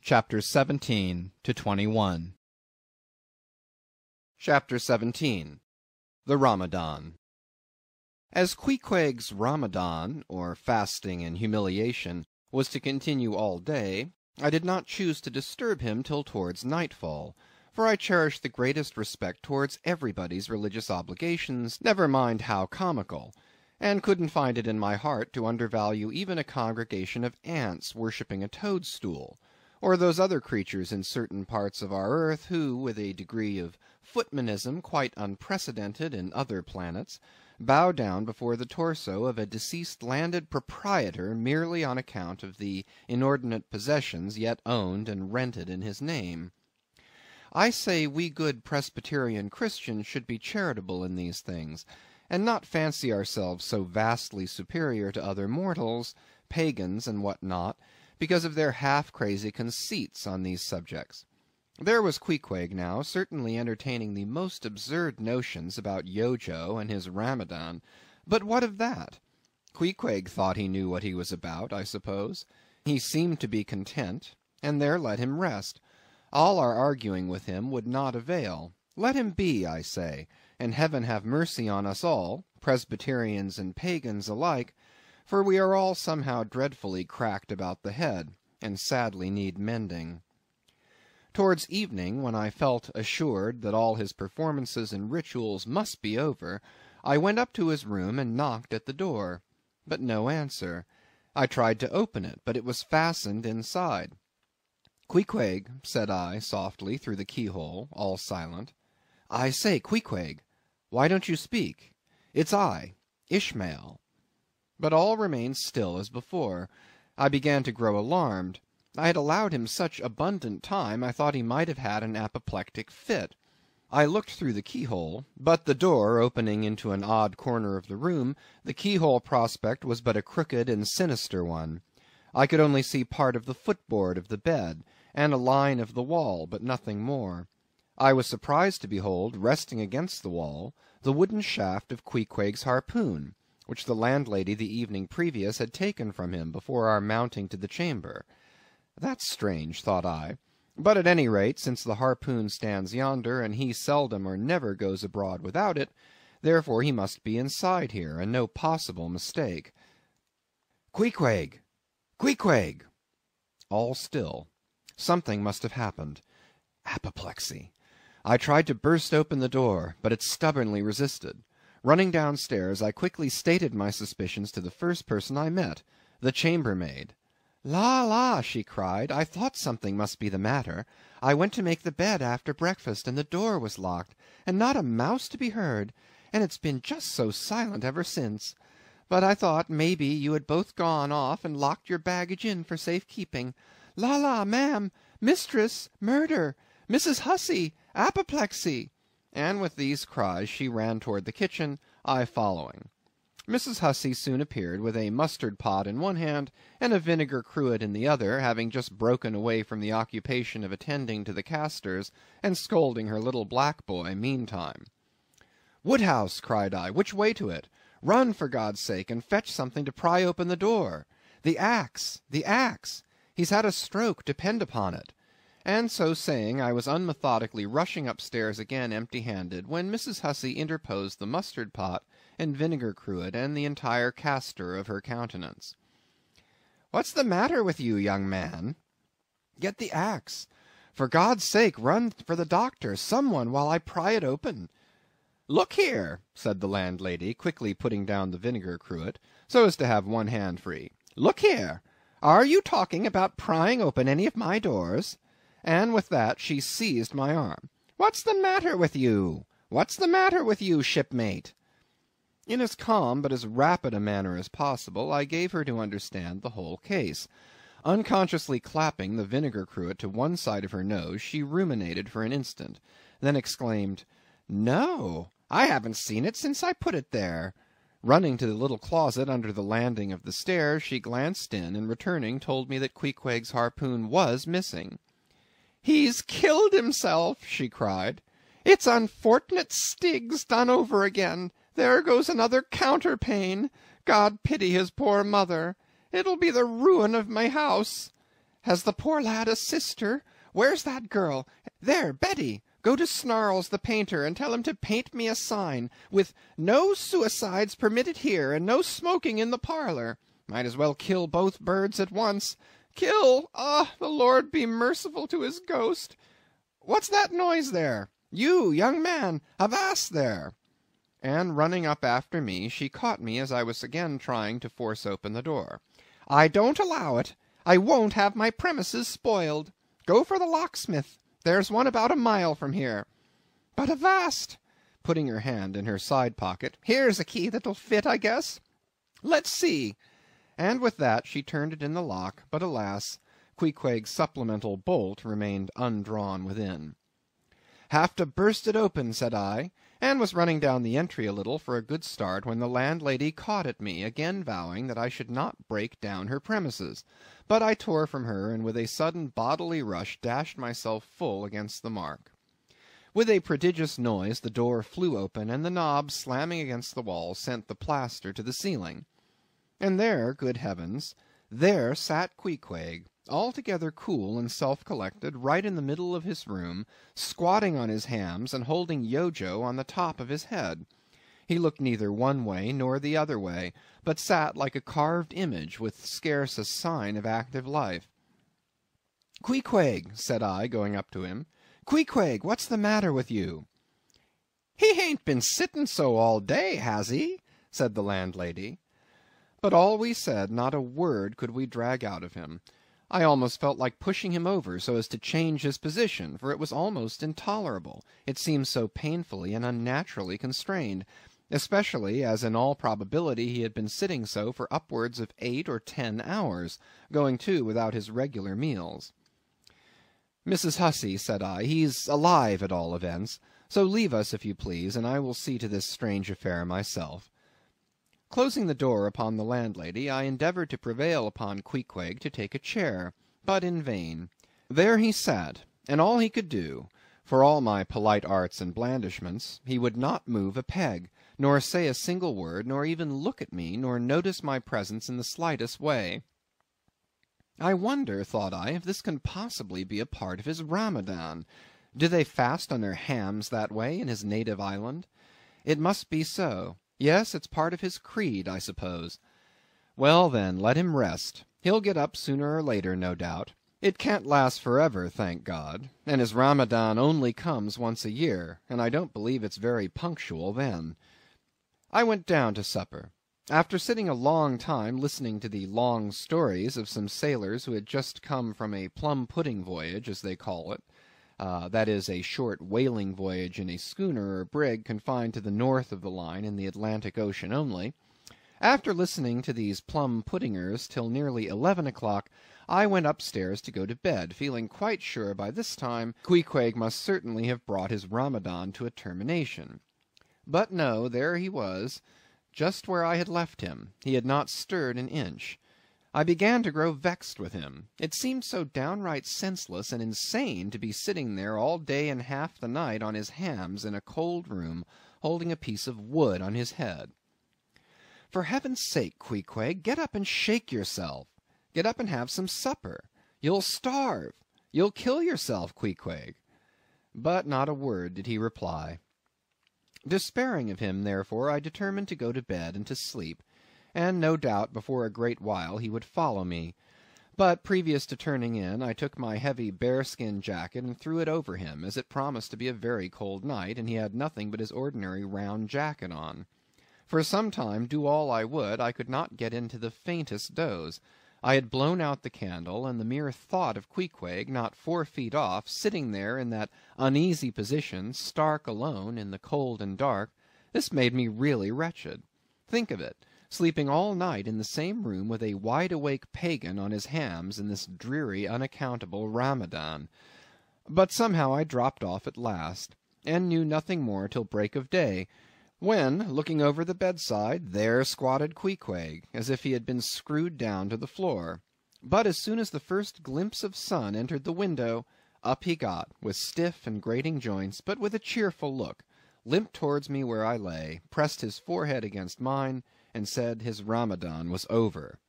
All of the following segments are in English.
Chapters 17 to 21. Chapter 17. The Ramadan. As Queequeg's Ramadan, or fasting and humiliation, was to continue all day, I did not choose to disturb him till towards nightfall, for I cherish the greatest respect towards everybody's religious obligations, never mind how comical, and couldn't find it in my heart to undervalue even a congregation of ants worshipping a toadstool, or those other creatures in certain parts of our earth who, with a degree of footmanism quite unprecedented in other planets, bow down before the torso of a deceased landed proprietor merely on account of the inordinate possessions yet owned and rented in his name. I say we good Presbyterian Christians should be charitable in these things, and not fancy ourselves so vastly superior to other mortals, pagans and what not, because of their half-crazy conceits on these subjects. There was Queequeg now, certainly entertaining the most absurd notions about Yojo and his Ramadan, but what of that? Queequeg thought he knew what he was about, I suppose. He seemed to be content, and there let him rest. All our arguing with him would not avail. Let him be, I say, and heaven have mercy on us all, Presbyterians and pagans alike, for we are all somehow dreadfully cracked about the head, and sadly need mending. Towards evening, when I felt assured that all his performances and rituals must be over, I went up to his room and knocked at the door, but no answer. I tried to open it, but it was fastened inside. "Queequeg," said I, softly, through the keyhole, all silent. "I say, Queequeg, why don't you speak? It's I, Ishmael." But all remained still as before. I began to grow alarmed. I had allowed him such abundant time, I thought he might have had an apoplectic fit. I looked through the keyhole, but the door opening into an odd corner of the room, the keyhole prospect was but a crooked and sinister one. I could only see part of the footboard of the bed, and a line of the wall, but nothing more. I was surprised to behold, resting against the wall, the wooden shaft of Queequeg's harpoon, which the landlady the evening previous had taken from him before our mounting to the chamber. That's strange, thought I, but at any rate, since the harpoon stands yonder, and he seldom or never goes abroad without it, therefore he must be inside here, and no possible mistake. "Queequeg! Queequeg!" All still. Something must have happened. Apoplexy. I tried to burst open the door, but it stubbornly resisted. Running downstairs, I quickly stated my suspicions to the first person I met, the chambermaid. "La, la!" she cried, "I thought something must be the matter. I went to make the bed after breakfast, and the door was locked, and not a mouse to be heard, and it's been just so silent ever since. But I thought, maybe, you had both gone off and locked your baggage in for safe keeping. La, la, ma'am! Mistress! Murder! Mrs. Hussey! Apoplexy!" And with these cries she ran toward the kitchen, I following. Mrs. Hussey soon appeared with a mustard pot in one hand and a vinegar cruet in the other, having just broken away from the occupation of attending to the castors, and scolding her little black boy meantime. "Woodhouse," cried I, "which way to it? Run, for God's sake, and fetch something to pry open the door. The axe! The axe! He's had a stroke, depend upon it." And so saying, I was unmethodically rushing upstairs again empty-handed, when Mrs. Hussey interposed the mustard pot and vinegar cruet and the entire castor of her countenance. "What's the matter with you, young man?" "Get the axe. For God's sake, run for the doctor, some one, while I pry it open." "Look here," said the landlady, quickly putting down the vinegar cruet, so as to have one hand free. "Look here. Are you talking about prying open any of my doors?" And with that she seized my arm. "What's the matter with you? What's the matter with you, shipmate?" In as calm but as rapid a manner as possible, I gave her to understand the whole case. Unconsciously clapping the vinegar cruet to one side of her nose, she ruminated for an instant, then exclaimed, "No, I haven't seen it since I put it there." Running to the little closet under the landing of the stairs, she glanced in, and returning told me that Queequeg's harpoon was missing. "He's killed himself," she cried. "It's unfortunate Stiggs done over again. There goes another counterpane. God pity his poor mother. It'll be the ruin of my house." Has the poor lad a sister? Where's that girl? There, Betty, go to Snarles the painter and tell him to paint me a sign, with no suicides permitted here, and no smoking in the parlor. Might as well kill both birds at once. Kill! Ah, the Lord be merciful to his ghost. What's that noise there? You, young man, avast there!" And running up after me, she caught me as I was again trying to force open the door. "I don't allow it. I won't have my premises spoiled. Go for the locksmith. There's one about a mile from here. But avast!" putting her hand in her side pocket. "Here's a key that'll fit, I guess. Let's see." And with that she turned it in the lock, but alas, Queequeg's supplemental bolt remained undrawn within. "Have to burst it open," said I, and was running down the entry a little for a good start when the landlady caught at me, again vowing that I should not break down her premises. But I tore from her, and with a sudden bodily rush dashed myself full against the mark. With a prodigious noise the door flew open, and the knob, slamming against the wall, sent the plaster to the ceiling. And there, good heavens, there sat Queequeg, altogether cool and self-collected, right in the middle of his room, squatting on his hams and holding Yojo on the top of his head. He looked neither one way nor the other way, but sat like a carved image, with scarce a sign of active life. "Queequeg," said I, going up to him, "Queequeg, what's the matter with you?" "He hain't been sitting so all day, has he?" said the landlady. But all we said, not a word could we drag out of him. I almost felt like pushing him over so as to change his position, for it was almost intolerable. It seemed so painfully and unnaturally constrained, especially as in all probability he had been sitting so for upwards of 8 or 10 hours, going too without his regular meals. "Mrs. Hussey," said I, "he's alive at all events, so leave us if you please, and I will see to this strange affair myself." Closing the door upon the landlady, I endeavoured to prevail upon Queequeg to take a chair, but in vain. There he sat, and all he could do, for all my polite arts and blandishments, he would not move a peg, nor say a single word, nor even look at me, nor notice my presence in the slightest way. I wonder, thought I, if this can possibly be a part of his Ramadan. Do they fast on their hams that way in his native island? It must be so. Yes, it's part of his creed, I suppose. Well, then, let him rest. He'll get up sooner or later, no doubt. It can't last forever, thank God, and his Ramadan only comes once a year, and I don't believe it's very punctual then. I went down to supper. After sitting a long time listening to the long stories of some sailors who had just come from a plum-pudding voyage, as they call it, that is, a short whaling voyage in a schooner or brig confined to the north of the line in the Atlantic Ocean only. After listening to these plum-puddingers till nearly 11 o'clock, I went upstairs to go to bed, feeling quite sure by this time Queequeg must certainly have brought his Ramadan to a termination. But no, there he was, just where I had left him. He had not stirred an inch. I began to grow vexed with him. It seemed so downright senseless and insane to be sitting there all day and half the night on his hams in a cold room, holding a piece of wood on his head. For heaven's sake, Queequeg, get up and shake yourself. Get up and have some supper. You'll starve. You'll kill yourself, Queequeg. But not a word did he reply. Despairing of him, therefore, I determined to go to bed and to sleep, and no doubt before a great while he would follow me. But previous to turning in, I took my heavy bearskin jacket and threw it over him, as it promised to be a very cold night, and he had nothing but his ordinary round jacket on. For some time, do all I would, I could not get into the faintest doze. I had blown out the candle, and the mere thought of Queequeg, not 4 feet off, sitting there in that uneasy position, stark alone, in the cold and dark, this made me really wretched. Think of it, sleeping all night in the same room with a wide-awake pagan on his hams in this dreary, unaccountable Ramadan. But somehow I dropped off at last, and knew nothing more till break of day, when, looking over the bedside, there squatted Queequeg, as if he had been screwed down to the floor. But as soon as the first glimpse of sun entered the window, up he got, with stiff and grating joints, but with a cheerful look, limped towards me where I lay, pressed his forehead against mine, and said his Ramadan was over.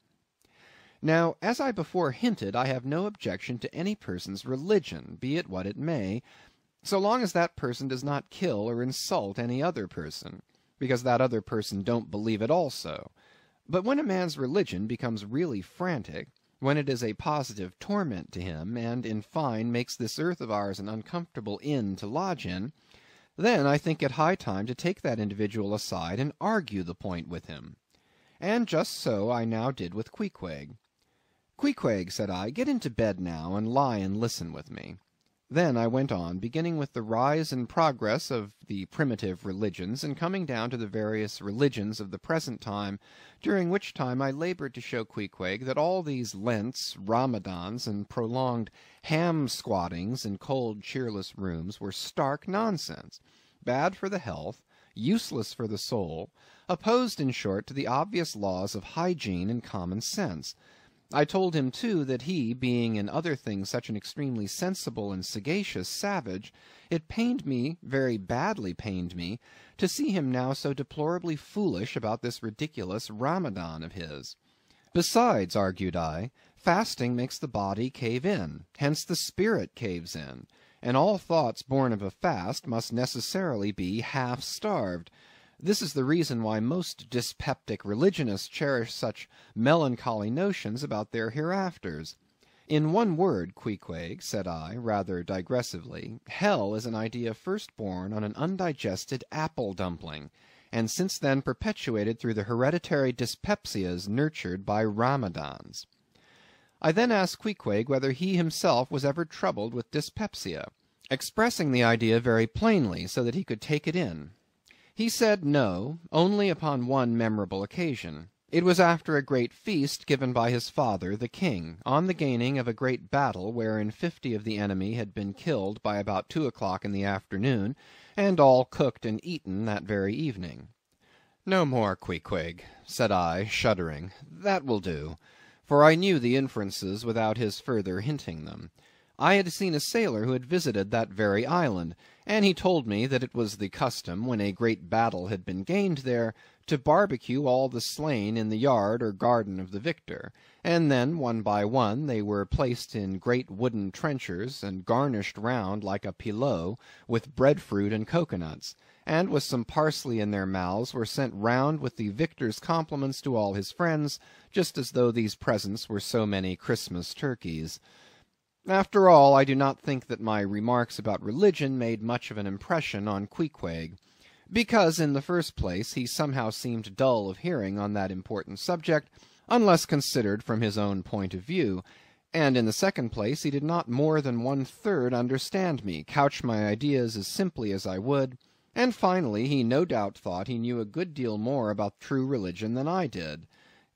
Now, as I before hinted, I have no objection to any person's religion, be it what it may, so long as that person does not kill or insult any other person, because that other person don't believe it also. But when a man's religion becomes really frantic, when it is a positive torment to him, and, in fine, makes this earth of ours an uncomfortable inn to lodge in, then I think it high time to take that individual aside and argue the point with him. And just so I now did with Queequeg. "Queequeg," said I, "get into bed now, and lie and listen with me." Then I went on, beginning with the rise and progress of the primitive religions, and coming down to the various religions of the present time, during which time I laboured to show Queequeg that all these Lents, Ramadans, and prolonged ham-squattings in cold cheerless rooms were stark nonsense, bad for the health, useless for the soul, opposed, in short, to the obvious laws of hygiene and common sense. I told him, too, that he, being in other things such an extremely sensible and sagacious savage, it pained me, very badly pained me, to see him now so deplorably foolish about this ridiculous Ramadan of his. Besides, argued I, fasting makes the body cave in, hence the spirit caves in, and all thoughts born of a fast must necessarily be half-starved. This is the reason why most dyspeptic religionists cherish such melancholy notions about their hereafters. In one word, Queequeg, said I, rather digressively, hell is an idea first born on an undigested apple-dumpling, and since then perpetuated through the hereditary dyspepsias nurtured by Ramadans. I then asked Queequeg whether he himself was ever troubled with dyspepsia, expressing the idea very plainly so that he could take it in. He said no, only upon one memorable occasion. It was after a great feast given by his father, the king, on the gaining of a great battle wherein 50 of the enemy had been killed by about 2 o'clock in the afternoon, and all cooked and eaten that very evening. No more, Queequeg, said I, shuddering. That will do, for I knew the inferences without his further hinting them. I had seen a sailor who had visited that very island, and he told me that it was the custom, when a great battle had been gained there, to barbecue all the slain in the yard or garden of the victor, and then, one by one, they were placed in great wooden trenchers, and garnished round like a pilau with breadfruit and cocoanuts, and with some parsley in their mouths were sent round with the victor's compliments to all his friends, just as though these presents were so many Christmas turkeys. After all, I do not think that my remarks about religion made much of an impression on Queequeg, because, in the first place, he somehow seemed dull of hearing on that important subject, unless considered from his own point of view, and in the second place, he did not more than 1/3 understand me, couch my ideas as simply as I would, and finally, he no doubt thought he knew a good deal more about true religion than I did.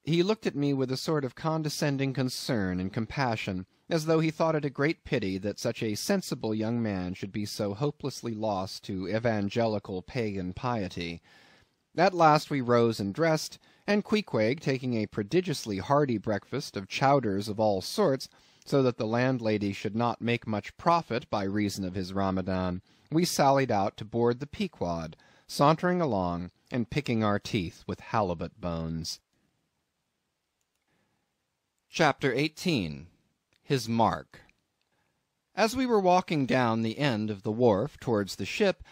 He looked at me with a sort of condescending concern and compassion, as though he thought it a great pity that such a sensible young man should be so hopelessly lost to evangelical pagan piety. At last we rose and dressed, and Queequeg, taking a prodigiously hearty breakfast of chowders of all sorts, so that the landlady should not make much profit by reason of his Ramadan, we sallied out to board the Pequod, sauntering along and picking our teeth with halibut bones. Chapter 18. His Mark. As we were walking down the end of the wharf towards the ship,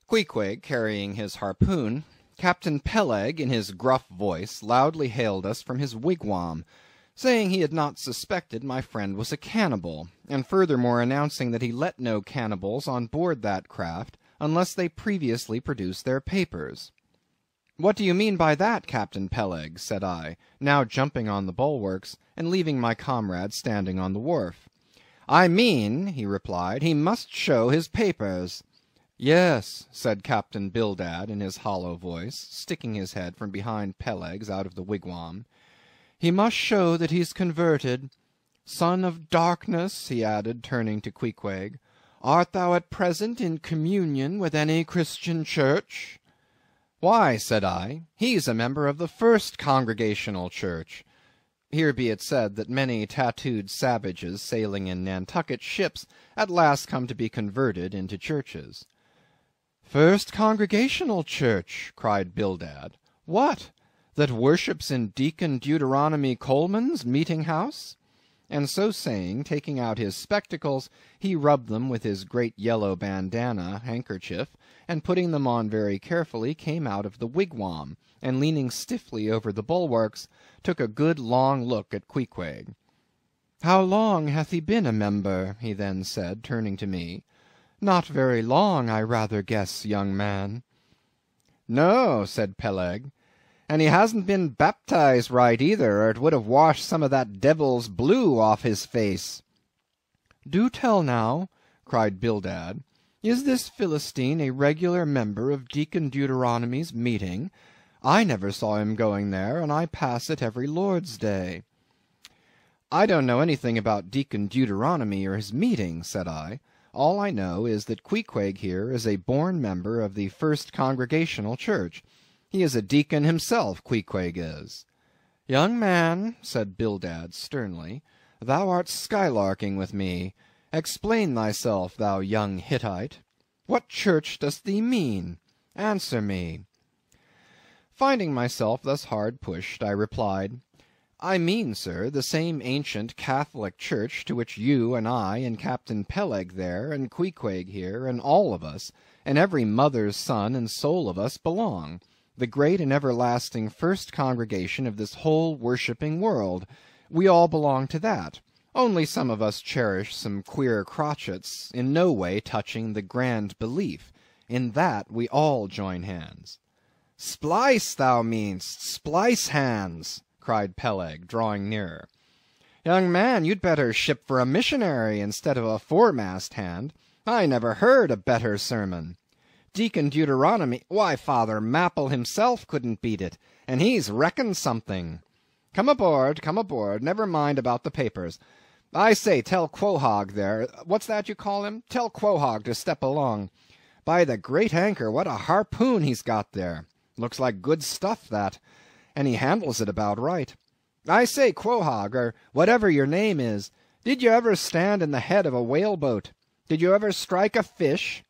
Queequeg carrying his harpoon, Captain Peleg, in his gruff voice, loudly hailed us from his wigwam, saying he had not suspected my friend was a cannibal, and furthermore announcing that he let no cannibals on board that craft unless they previously produced their papers. "What do you mean by that, Captain Peleg?" said I, now jumping on the bulwarks, and leaving my comrade standing on the wharf. "I mean," he replied, "he must show his papers." "Yes," said Captain Bildad in his hollow voice, sticking his head from behind Peleg's out of the wigwam. "He must show that he's converted. Son of darkness," he added, turning to Queequeg, "art thou at present in communion with any Christian church?" "Why," said I, "he's a member of the First Congregational Church." Here be it said that many tattooed savages sailing in Nantucket ships at last come to be converted into churches. "First Congregational Church!" cried Bildad. "What! that worships in Deacon Deuteronomy Coleman's meeting-house?" And so saying, taking out his spectacles, he rubbed them with his great yellow bandana handkerchief, and putting them on very carefully, came out of the wigwam, and leaning stiffly over the bulwarks, took a good long look at Queequeg. "How long hath he been a member?" he then said, turning to me. "Not very long, I rather guess, young man." "No," said Peleg, "and he hasn't been baptized right either, or it would have washed some of that devil's blue off his face." "Do tell now," cried Bildad, "is this Philistine a regular member of Deacon Deuteronomy's meeting? I never saw him going there, and I pass it every Lord's Day." "I don't know anything about Deacon Deuteronomy or his meeting," said I. "All I know is that Queequeg here is a born member of the First Congregational Church. He is a deacon himself, Queequeg is." "Young man," said Bildad sternly, "thou art skylarking with me. Explain thyself, thou young Hittite. What church dost thee mean? Answer me." Finding myself thus hard pushed, I replied, "I mean, sir, the same ancient Catholic Church to which you and I and Captain Peleg there, and Queequeg here, and all of us, and every mother's son and soul of us belong, the great and everlasting first congregation of this whole worshipping world. We all belong to that. Only some of us cherish some queer crotchets, in no way touching the grand belief. In that we all join hands." "Splice, thou meanst, splice hands," cried Peleg, drawing nearer. "Young man, you'd better ship for a missionary instead of a foremast hand. I never heard a better sermon. Deacon Deuteronomy, why, Father Mapple himself couldn't beat it, and he's reckoned something. Come aboard, never mind about the papers. I say, tell Quohog there, what's that you call him? Tell Quohog to step along. By the great anchor, what a harpoon he's got there. Looks like good stuff, that, and he handles it about right. I say, Quohog, or whatever your name is, did you ever stand in the head of a whaleboat? Did you ever strike a fish?"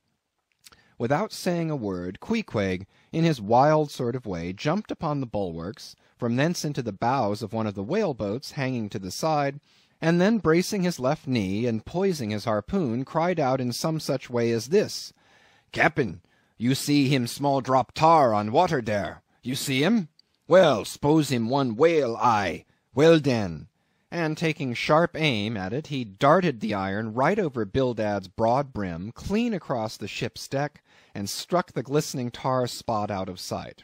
Without saying a word, Queequeg, in his wild sort of way, jumped upon the bulwarks, from thence into the bows of one of the whaleboats hanging to the side, and then bracing his left knee, and poising his harpoon, cried out in some such way as this: "Cap'n, you see him small drop tar on water there? You see him? Well, s'pose him one whale eye. Well den." And taking sharp aim at it, he darted the iron right over Bildad's broad brim, clean across the ship's deck, and struck the glistening tar spot out of sight.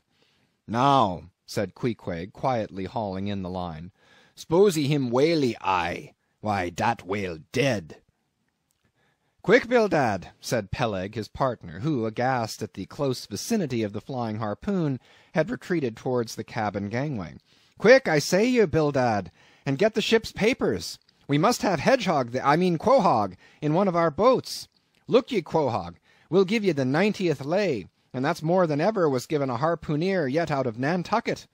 "Now," said Queequeg, quietly hauling in the line, "s'posey him whaley eye. Why, dat whale dead." "Quick, Bildad," said Peleg, his partner, who, aghast at the close vicinity of the flying harpoon, had retreated towards the cabin gangway. "Quick, I say you, Bildad, and get the ship's papers. We must have Quohog, in one of our boats. Look ye, Quohog, we'll give ye the 90th lay, and that's more than ever was given a harpooneer yet out of Nantucket."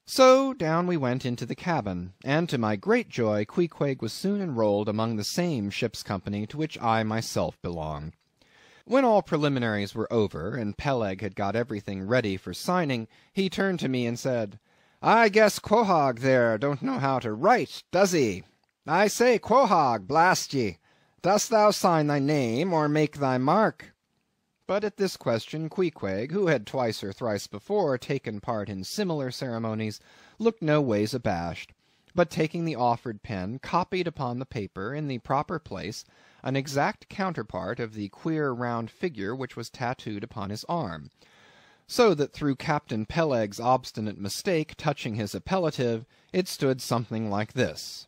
So down we went into the cabin, and to my great joy Queequeg was soon enrolled among the same ship's company to which I myself belonged. When all preliminaries were over, and Peleg had got everything ready for signing, he turned to me and said, "I guess Quohog there don't know how to write, does he? I say, Quohog, blast ye, dost thou sign thy name, or make thy mark?" But at this question Queequeg, who had twice or thrice before taken part in similar ceremonies, looked no ways abashed, but taking the offered pen, copied upon the paper, in the proper place, an exact counterpart of the queer round figure which was tattooed upon his arm, so that through Captain Peleg's obstinate mistake touching his appellative, it stood something like this: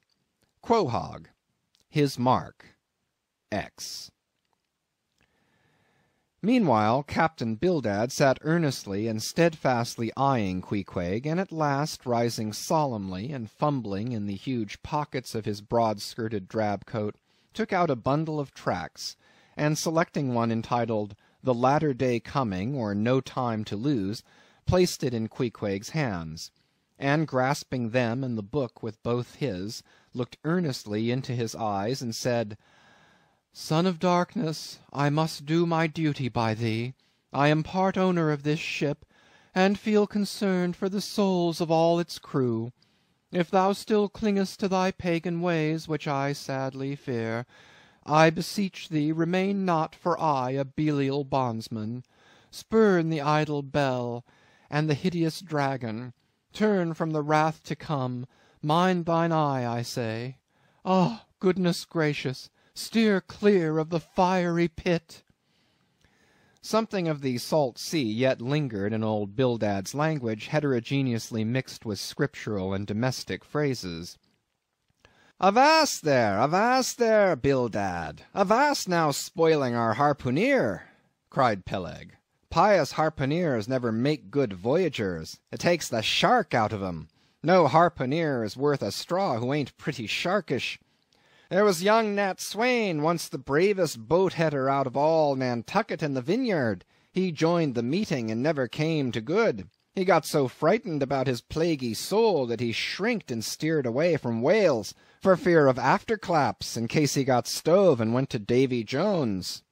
Quohog, his mark, X. Meanwhile Captain Bildad sat earnestly and steadfastly eyeing Queequeg, and at last, rising solemnly and fumbling in the huge pockets of his broad-skirted drab coat, took out a bundle of tracts, and selecting one entitled "The Latter Day Coming, or No Time to Lose," placed it in Queequeg's hands, and grasping them and the book with both his, looked earnestly into his eyes, and said, "Son of darkness, I must do my duty by thee. I am part owner of this ship, and feel concerned for the souls of all its crew. If thou still clingest to thy pagan ways, which I sadly fear, I beseech thee remain not for aye a Belial bondsman. Spurn the idle bell and the hideous dragon. Turn from the wrath to come. Mind thine eye, I say. Ah, goodness gracious, steer clear of the fiery pit. Something of the salt sea yet lingered in old Bildad's language, heterogeneously mixed with scriptural and domestic phrases. Avast there, Bildad! Avast now spoiling our harpooneer! Cried Peleg. Pious harpooneers never make good voyagers. It takes the shark out of 'em. No harpooneer is worth a straw who ain't pretty sharkish. There was young Nat Swain, once the bravest boat-header out of all Nantucket and the Vineyard. He joined the meeting and never came to good. He got so frightened about his plaguey soul that he shrinked and steered away from Wales, for fear of afterclaps, in case he got stove and went to Davy Jones.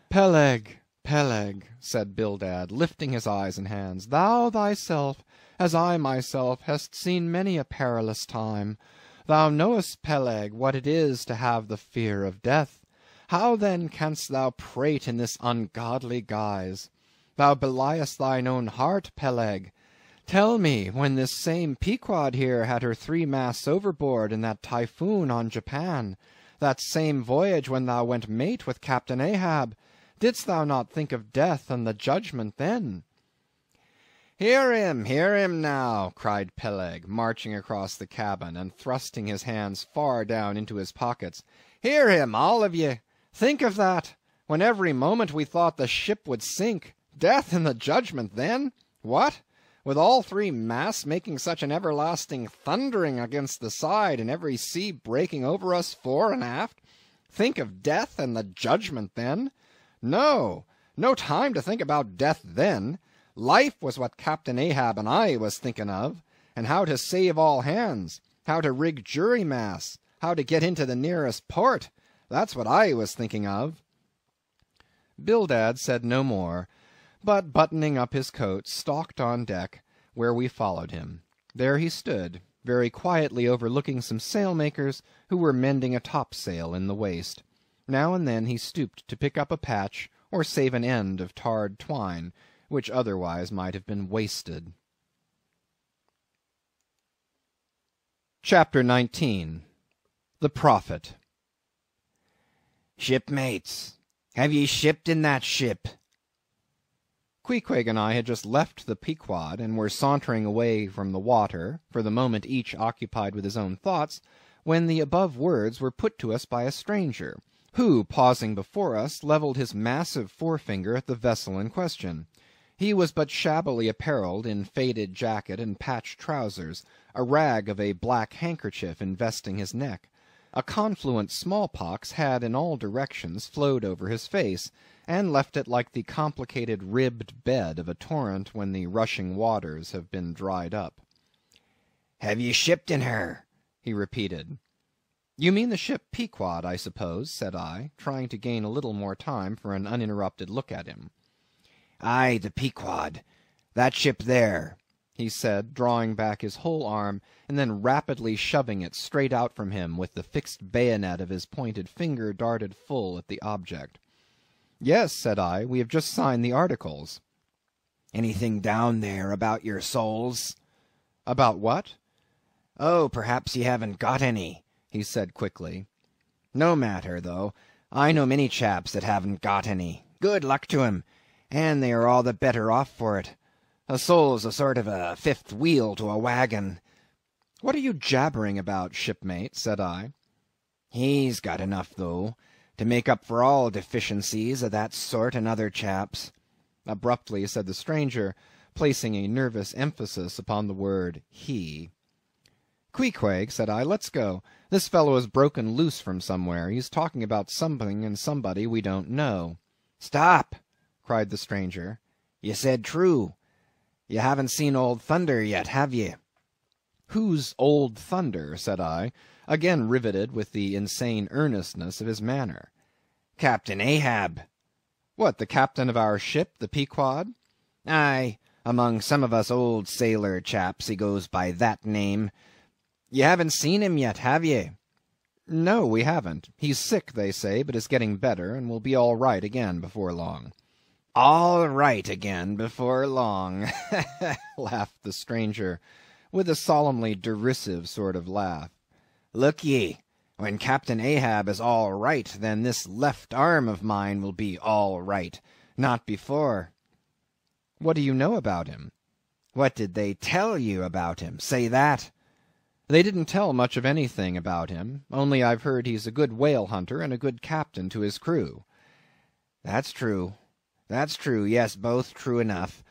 Peleg, Peleg, said Bildad, lifting his eyes and hands, thou thyself, as I myself, hast seen many a perilous time. Thou knowest, Peleg, what it is to have the fear of death. How then canst thou prate in this ungodly guise? Thou beliest thine own heart, Peleg. Tell me, when this same Pequod here had her 3 masts overboard in that typhoon on Japan, that same voyage when thou went mate with Captain Ahab, didst thou not think of death and the judgment then? Hear him now, cried Peleg, marching across the cabin and thrusting his hands far down into his pockets. Hear him, all of ye. Think of that, when every moment we thought the ship would sink. Death and the judgment then? What? With all 3 masts making such an everlasting thundering against the side, and every sea breaking over us fore and aft? Think of death and the judgment then? No time to think about death then. Life was what Captain Ahab and I was thinking of, and how to save all hands, how to rig jury masts, how to get into the nearest port. That's what I was thinking of. Bildad said no more, but buttoning up his coat, stalked on deck, where we followed him. There he stood, very quietly overlooking some sailmakers who were mending a topsail in the waist. Now and then he stooped to pick up a patch or save an end of tarred twine, which otherwise might have been wasted. Chapter 19. The Prophet. Shipmates, have ye shipped in that ship? Queequeg and I had just left the Pequod, and were sauntering away from the water, for the moment each occupied with his own thoughts, when the above words were put to us by a stranger, who, pausing before us, levelled his massive forefinger at the vessel in question. He was but shabbily apparelled in faded jacket and patched trousers, a rag of a black handkerchief investing his neck. A confluent smallpox had in all directions flowed over his face, and left it like the complicated ribbed bed of a torrent when the rushing waters have been dried up. "Have ye shipped in her?" he repeated. "You mean the ship Pequod, I suppose," said I, trying to gain a little more time for an uninterrupted look at him. "Aye, the Pequod. That ship there," he said, drawing back his whole arm, and then rapidly shoving it straight out from him, with the fixed bayonet of his pointed finger darted full at the object. "Yes," said I, "we have just signed the articles." "Anything down there about your souls?" "About what?" "Oh, perhaps ye haven't got any," he said quickly. "No matter, though. I know many chaps that haven't got any. Good luck to 'em, and they are all the better off for it. A soul's a sort of a fifth wheel to a wagon." "What are you jabbering about, shipmate?" said I. "He's got enough, though, to make up for all deficiencies of that sort and other chaps," abruptly said the stranger, placing a nervous emphasis upon the word he. "Queequeg," said I, "let's go. This fellow has broken loose from somewhere. He's talking about something and somebody we don't know." "Stop!" cried the stranger. "You said true. You haven't seen Old Thunder yet, have ye?" "Who's Old Thunder?" said I, again riveted with the insane earnestness of his manner. "Captain Ahab." "What, the captain of our ship, the Pequod?" "Aye, Among some of us old sailor chaps he goes by that name. You haven't seen him yet, have ye? No, we haven't. He's sick, they say, but is getting better, and will be all right again before long. All right again before long, laughed the stranger, with a solemnly derisive sort of laugh. Look ye, when Captain Ahab is all right, then this left arm of mine will be all right, not before. What do you know about him? What did they tell you about him? Say that. They didn't tell much of anything about him, only I've heard he's a good whale hunter and a good captain to his crew. That's true. That's true, yes, both true enough.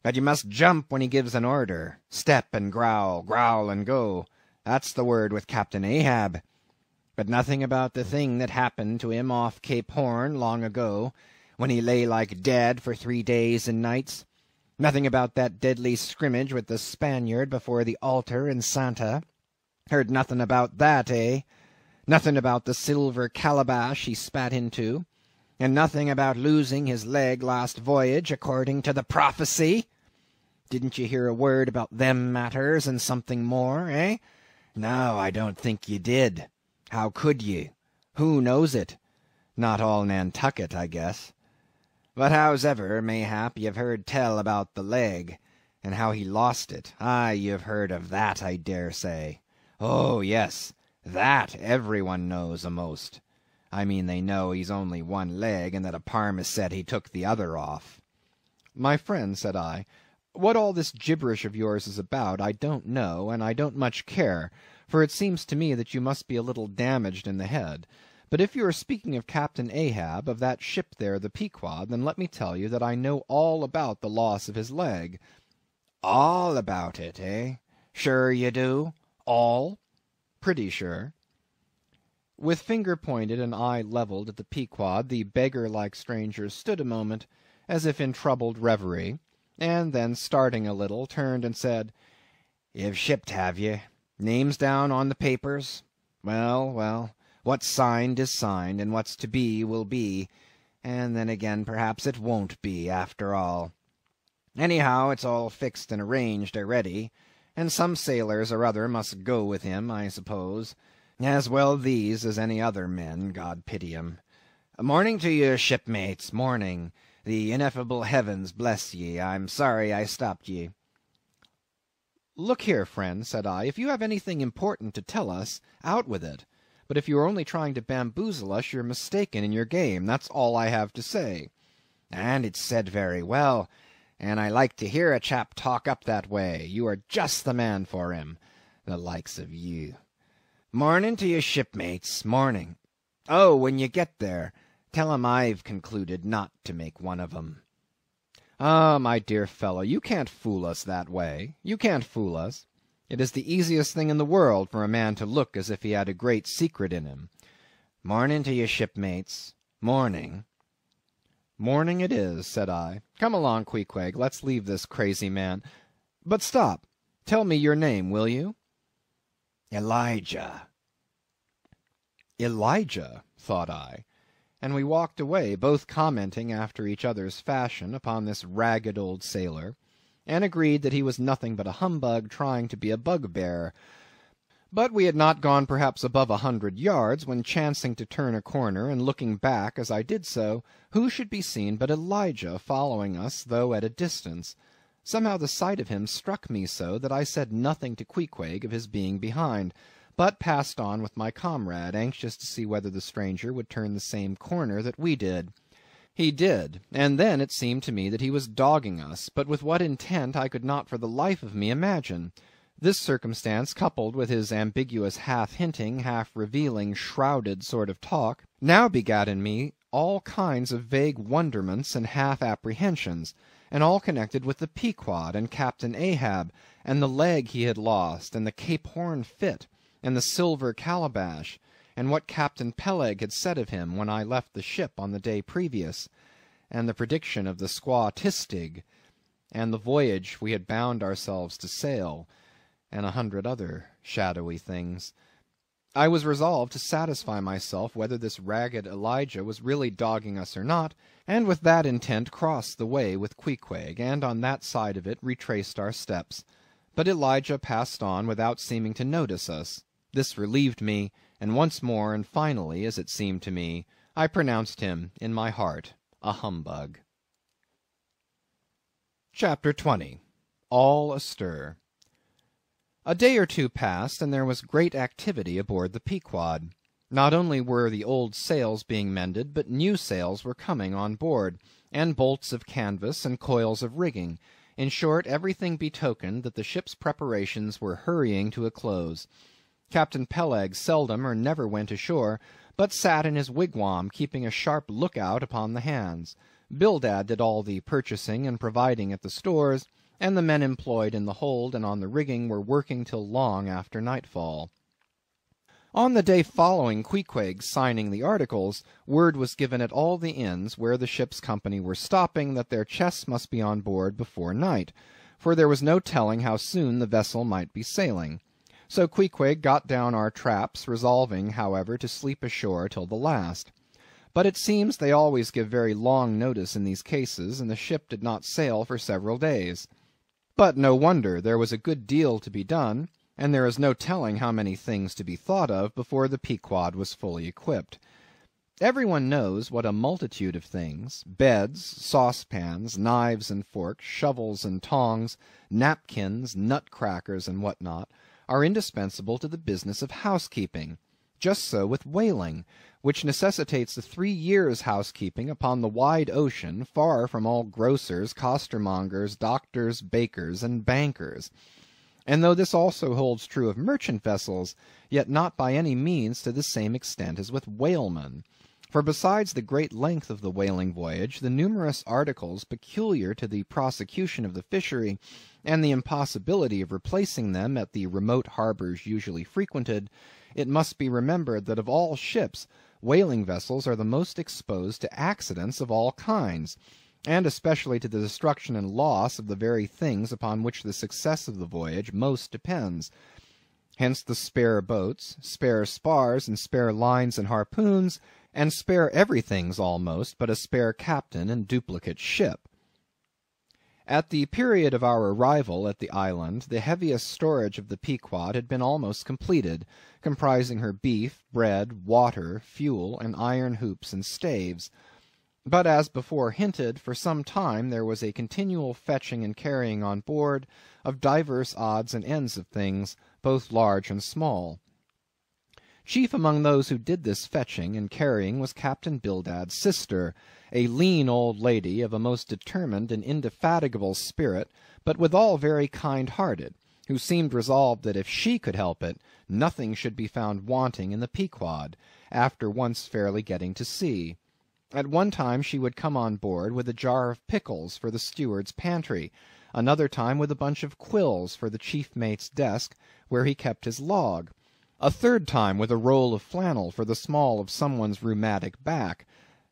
But you must jump when he gives an order. Step and growl, growl and go. That's the word with Captain Ahab. But nothing about the thing that happened to him off Cape Horn long ago, when he lay like dead for 3 days and nights. Nothing about that deadly scrimmage with the Spaniard before the altar in Santa. Heard nothing about that, eh? Nothing about the silver calabash he spat into, and nothing about losing his leg last voyage according to the prophecy? Didn't you hear a word about them matters and something more, eh? No, I don't think you did. How could ye? Who knows it? Not all Nantucket, I guess. But howsever, mayhap you've heard tell about the leg, and how he lost it. Aye, you've heard of that, I dare say. Oh, yes, that everyone knows a'most. I mean, they know he's only one leg, and that a parmaset he took the other off. My friend, said I, what all this gibberish of yours is about, I don't know, and I don't much care, for it seems to me that you must be a little damaged in the head. But if you are speaking of Captain Ahab, of that ship there, the Pequod, then let me tell you that I know all about the loss of his leg. All about it, eh? Sure you do? All? Pretty sure. With finger pointed and eye levelled at the Pequod, the beggar-like stranger stood a moment, as if in troubled reverie, and then, starting a little, turned and said, You've shipped, have ye? Names down on the papers? Well, well, what's signed is signed, and what's to be will be, and then again perhaps it won't be, after all. Anyhow, it's all fixed and arranged already, and some sailors or other must go with him, I suppose. As well these as any other men, God pity 'em. Morning to you, shipmates, morning. The ineffable heavens bless ye. I'm sorry I stopped ye. Look here, friend, said I, if you have anything important to tell us, out with it. But if you are only trying to bamboozle us, you're mistaken in your game. That's all I have to say. And it's said very well, and I like to hear a chap talk up that way. You are just the man for him, the likes of you. Morning to you, shipmates, morning. Oh, when you get there, tell 'em I've concluded not to make one of 'em. Ah, my dear fellow, you can't fool us that way. You can't fool us. It is the easiest thing in the world for a man to look as if he had a great secret in him. Morning to you, shipmates. Morning. Morning it is, said I. Come along, Queequeg, let's leave this crazy man. But stop. Tell me your name, will you? Elijah. Elijah, thought I, and we walked away, both commenting after each other's fashion upon this ragged old sailor, and agreed that he was nothing but a humbug trying to be a bugbear. But we had not gone perhaps above 100 yards, when chancing to turn a corner, and looking back as I did so, who should be seen but Elijah following us, though at a distance. Somehow the sight of him struck me so that I said nothing to Queequeg of his being behind, but passed on with my comrade, anxious to see whether the stranger would turn the same corner that we did. He did, and then it seemed to me that he was dogging us, but with what intent I could not for the life of me imagine. This circumstance, coupled with his ambiguous half-hinting, half-revealing, shrouded sort of talk, now begat in me all kinds of vague wonderments and half-apprehensions, and all connected with the Pequod and Captain Ahab, and the leg he had lost, and the Cape Horn fit, and the silver calabash, and what Captain Peleg had said of him when I left the ship on the day previous, and the prediction of the squaw Tistig, and the voyage we had bound ourselves to sail, and 100 other shadowy things. I was resolved to satisfy myself whether this ragged Elijah was really dogging us or not, and with that intent crossed the way with Queequeg, and on that side of it retraced our steps. But Elijah passed on without seeming to notice us. This relieved me, and once more and finally, as it seemed to me, I pronounced him in my heart a humbug. Chapter 20. All astir. A day or two passed, and there was great activity aboard the Pequod. Not only were the old sails being mended, but new sails were coming on board, and bolts of canvas and coils of rigging. In short, everything betokened that the ship's preparations were hurrying to a close. Captain Peleg seldom or never went ashore, but sat in his wigwam, keeping a sharp lookout upon the hands. Bildad did all the purchasing and providing at the stores, and the men employed in the hold and on the rigging were working till long after nightfall. On the day following Queequeg's signing the articles, word was given at all the inns where the ship's company were stopping that their chests must be on board before night, for there was no telling how soon the vessel might be sailing. So Queequeg got down our traps, resolving, however, to sleep ashore till the last. But it seems they always give very long notice in these cases, and the ship did not sail for several days. But no wonder, there was a good deal to be done, and there is no telling how many things to be thought of before the Pequod was fully equipped. Everyone knows what a multitude of things, beds, saucepans, knives and forks, shovels and tongs, napkins, nut-crackers, and what not, are indispensable to the business of housekeeping. Just so with whaling, which necessitates a 3 years' housekeeping upon the wide ocean, far from all grocers, costermongers, doctors, bakers, and bankers. And though this also holds true of merchant vessels, yet not by any means to the same extent as with whalemen. For besides the great length of the whaling voyage, the numerous articles peculiar to the prosecution of the fishery, and the impossibility of replacing them at the remote harbours usually frequented, it must be remembered that of all ships, whaling vessels are the most exposed to accidents of all kinds, and especially to the destruction and loss of the very things upon which the success of the voyage most depends. Hence the spare boats, spare spars, and spare lines and harpoons, and spare everythings almost but a spare captain and duplicate ship. At the period of our arrival at the island, the heaviest storage of the Pequod had been almost completed, comprising her beef, bread, water, fuel, and iron hoops and staves. But as before hinted, for some time there was a continual fetching and carrying on board of divers odds and ends of things, both large and small. Chief among those who did this fetching and carrying was Captain Bildad's sister, a lean old lady of a most determined and indefatigable spirit, but withal very kind-hearted, who seemed resolved that if she could help it, nothing should be found wanting in the Pequod, after once fairly getting to sea. At one time she would come on board with a jar of pickles for the steward's pantry, another time with a bunch of quills for the chief mate's desk, where he kept his log, a third time with a roll of flannel for the small of someone's rheumatic back.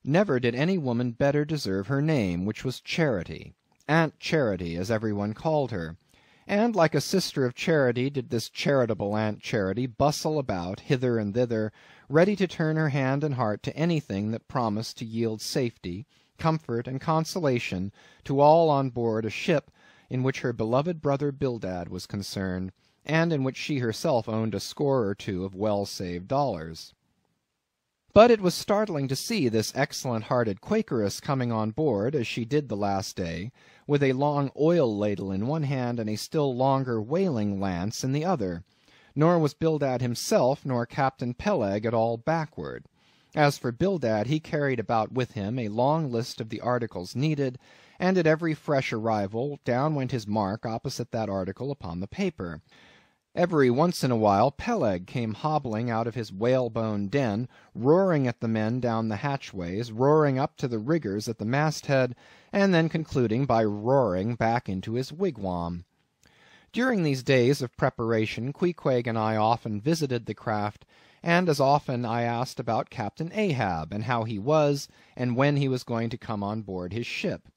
Never did any woman better deserve her name, which was Charity, Aunt Charity, as everyone called her. And like a sister of charity did this charitable Aunt Charity bustle about hither and thither, ready to turn her hand and heart to anything that promised to yield safety, comfort, and consolation to all on board a ship in which her beloved brother Bildad was concerned, and in which she herself owned a score or two of well-saved dollars. But it was startling to see this excellent-hearted Quakeress coming on board, as she did the last day, with a long oil ladle in one hand and a still longer whaling lance in the other. Nor was Bildad himself nor Captain Peleg at all backward. As for Bildad, he carried about with him a long list of the articles needed, and at every fresh arrival down went his mark opposite that article upon the paper. Every once in a while Peleg came hobbling out of his whalebone den, roaring at the men down the hatchways, roaring up to the riggers at the masthead, and then concluding by roaring back into his wigwam. During these days of preparation Queequeg and I often visited the craft, and as often I asked about Captain Ahab, and how he was, and when he was going to come on board his ship.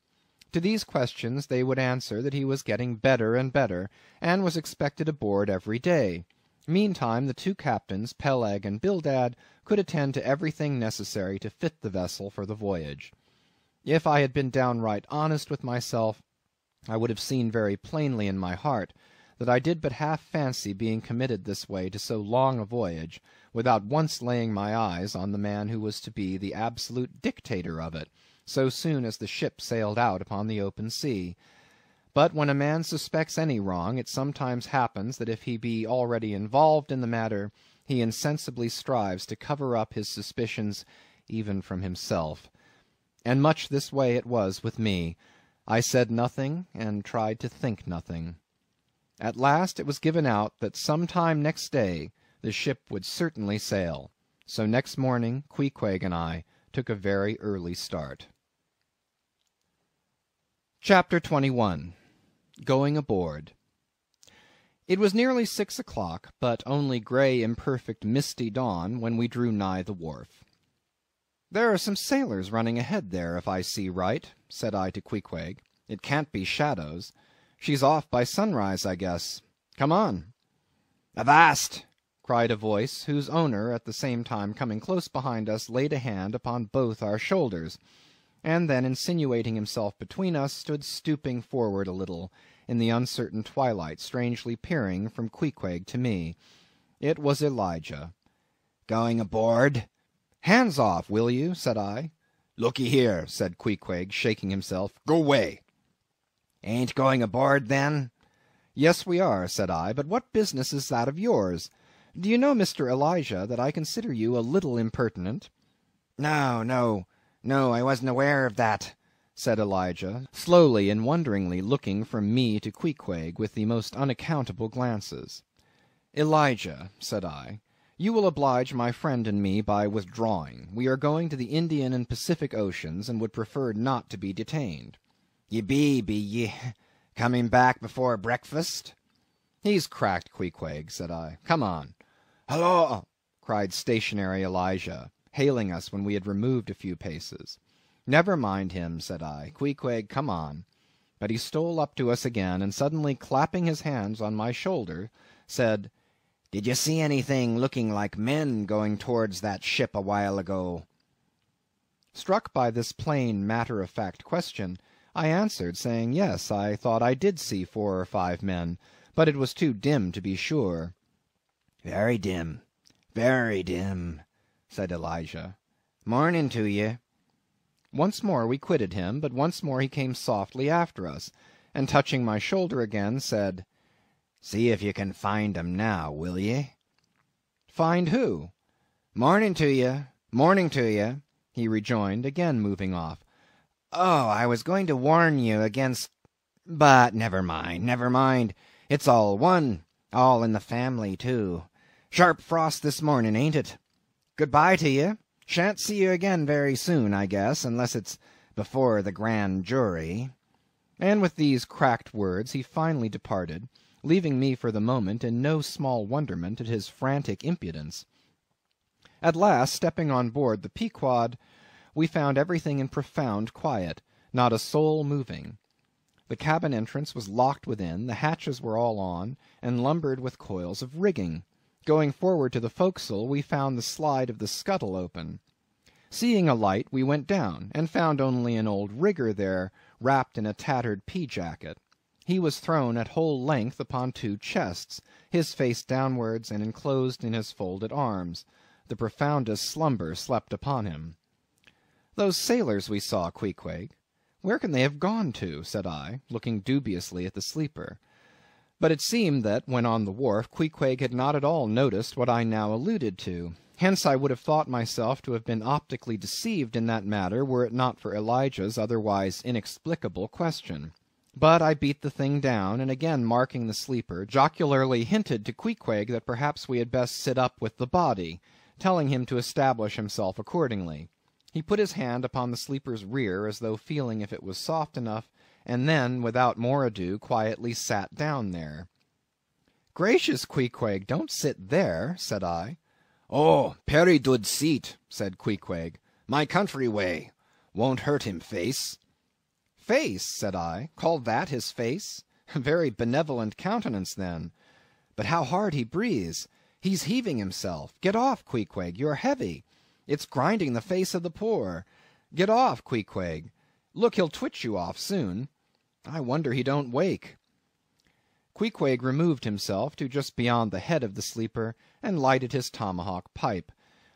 To these questions they would answer that he was getting better and better, and was expected aboard every day. Meantime the two captains, Peleg and Bildad, could attend to everything necessary to fit the vessel for the voyage. If I had been downright honest with myself, I would have seen very plainly in my heart that I did but half fancy being committed this way to so long a voyage, without once laying my eyes on the man who was to be the absolute dictator of it, so soon as the ship sailed out upon the open sea. But when a man suspects any wrong, it sometimes happens that if he be already involved in the matter, he insensibly strives to cover up his suspicions even from himself. And much this way it was with me. I said nothing, and tried to think nothing. At last it was given out that some time next day the ship would certainly sail, so next morning Queequeg and I took a very early start. Chapter 21. Going Aboard. It was nearly 6 o'clock, but only grey, imperfect, misty dawn when we drew nigh the wharf. "There are some sailors running ahead there, if I see right," said I to Queequeg. "It can't be shadows. She's off by sunrise, I guess. Come on." "Avast!" cried a voice, whose owner, at the same time coming close behind us, laid a hand upon both our shoulders, and then insinuating himself between us, stood stooping forward a little in the uncertain twilight, strangely peering from Queequeg to me. It was Elijah. "Going aboard?" "Hands off, will you?" said I. "Looky here," said Queequeg, shaking himself. "Go away." "Ain't going aboard, then?" "Yes, we are," said I, "but what business is that of yours? Do you know, Mr. Elijah, that I consider you a little impertinent?" No, I wasn't aware of that," said Elijah, slowly and wonderingly looking from me to Queequeg with the most unaccountable glances. "Elijah," said I, "you will oblige my friend and me by withdrawing. We are going to the Indian and Pacific Oceans, and would prefer not to be detained." "Ye be ye, coming back before breakfast?" "He's cracked, Queequeg," said I. "Come on." "Halloa!" cried stationary Elijah, hailing us when we had removed a few paces. "Never mind him," said I. "Queequeg, come on." But he stole up to us again, and suddenly clapping his hands on my shoulder, said, "Did you see anything looking like men going towards that ship a while ago?" Struck by this plain, matter-of-fact question, I answered, saying yes, I thought I did see 4 or 5 men, but it was too dim to be sure. "Very dim, said Elijah. "Morning to ye." Once more we quitted him, but once more he came softly after us, and touching my shoulder again, said, "See if you can find 'em now, will ye?" "Find who?" "Morning to ye," he rejoined, again moving off. "Oh, I was going to warn you against... But never mind. It's all one, all in the family, too. Sharp frost this morning, ain't it? Good-bye to ye. Shan't see you again very soon, I guess, unless it's before the grand jury." And with these cracked words he finally departed, leaving me for the moment in no small wonderment at his frantic impudence. At last, stepping on board the Pequod, we found everything in profound quiet, not a soul moving. The cabin entrance was locked within, the hatches were all on, and lumbered with coils of rigging. Going forward to the forecastle, we found the slide of the scuttle open. Seeing a light, we went down, and found only an old rigger there, wrapped in a tattered pea-jacket. He was thrown at whole length upon 2 chests, his face downwards, and enclosed in his folded arms. The profoundest slumber slept upon him. "Those sailors we saw, Queequeg, where can they have gone to?" said I, looking dubiously at the sleeper. But it seemed that, when on the wharf, Queequeg had not at all noticed what I now alluded to. Hence I would have thought myself to have been optically deceived in that matter, were it not for Elijah's otherwise inexplicable question. But I beat the thing down, and again marking the sleeper, jocularly hinted to Queequeg that perhaps we had best sit up with the body, telling him to establish himself accordingly. He put his hand upon the sleeper's rear, as though feeling if it was soft enough, and then, without more ado, quietly sat down there. "Gracious, Queequeg, don't sit there," said I. "Oh, perry dood seat," said Queequeg. "My country way. Won't hurt him face." "Face," said I. "Call that his face? Very benevolent countenance, then. But how hard he breathes. He's heaving himself. Get off, Queequeg, you're heavy. It's grinding the face of the poor. Get off, Queequeg. Look, he'll twitch you off soon. I wonder he don't wake. Queequeg removed himself to just beyond the head of the sleeper, and lighted his tomahawk pipe.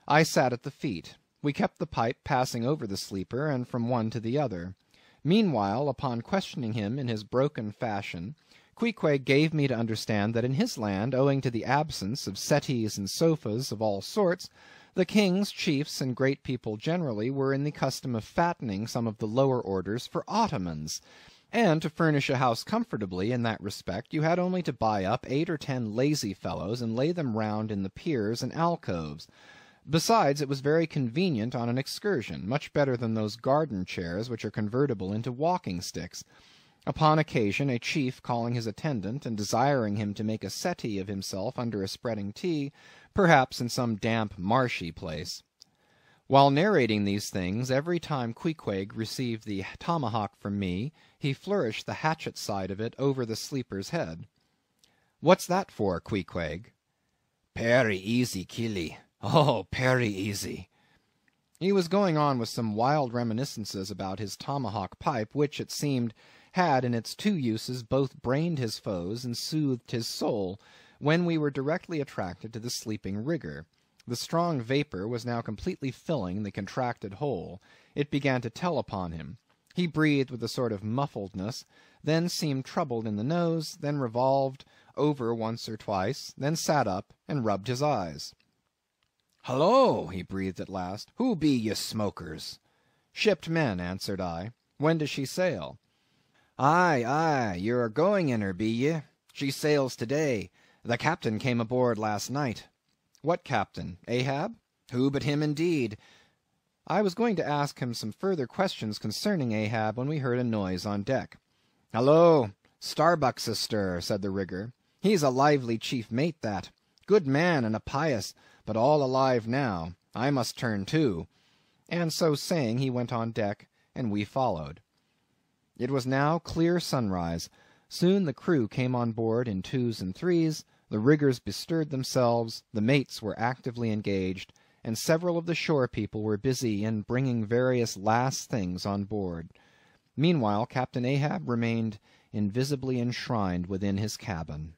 I sat at the feet. We kept the pipe passing over the sleeper, and from one to the other. Meanwhile, upon questioning him in his broken fashion, Queequeg gave me to understand that in his land, owing to the absence of settees and sofas of all sorts, the kings, chiefs, and great people generally were in the custom of fattening some of the lower orders for ottomans, and to furnish a house comfortably in that respect you had only to buy up 8 or 10 lazy fellows and lay them round in the piers and alcoves. Besides, it was very convenient on an excursion, much better than those garden chairs which are convertible into walking sticks. Upon occasion, a chief calling his attendant, and desiring him to make a settee of himself under a spreading tea, perhaps in some damp marshy place. While narrating these things, every time Queequeg received the tomahawk from me, he flourished the hatchet side of it over the sleeper's head. "What's that for, Queequeg?" "Perry easy, Killy. Oh, perry easy." He was going on with some wild reminiscences about his tomahawk pipe, which, it seemed, had in its 2 uses both brained his foes and soothed his soul, when we were directly attracted to the sleeping rigger. The strong vapour was now completely filling the contracted hole. It began to tell upon him. He breathed with a sort of muffledness, then seemed troubled in the nose, then revolved over once or twice, then sat up and rubbed his eyes. "Hullo!" he breathed at last. "Who be ye smokers?" "Shipped men," answered I. "When does she sail?" "Aye, aye, you're going in her, be ye? She sails to-day. The captain came aboard last night." "What captain? Ahab?" "Who but him, indeed?" I was going to ask him some further questions concerning Ahab when we heard a noise on deck. "Hallo! Starbuck's astir," said the rigger. "He's a lively chief mate, that. Good man and a pious, but all alive now. I must turn to." And so saying, he went on deck, and we followed. It was now clear sunrise. Soon the crew came on board in 2s and 3s, the riggers bestirred themselves, the mates were actively engaged, and several of the shore people were busy in bringing various last things on board. Meanwhile Captain Ahab remained invisibly enshrined within his cabin.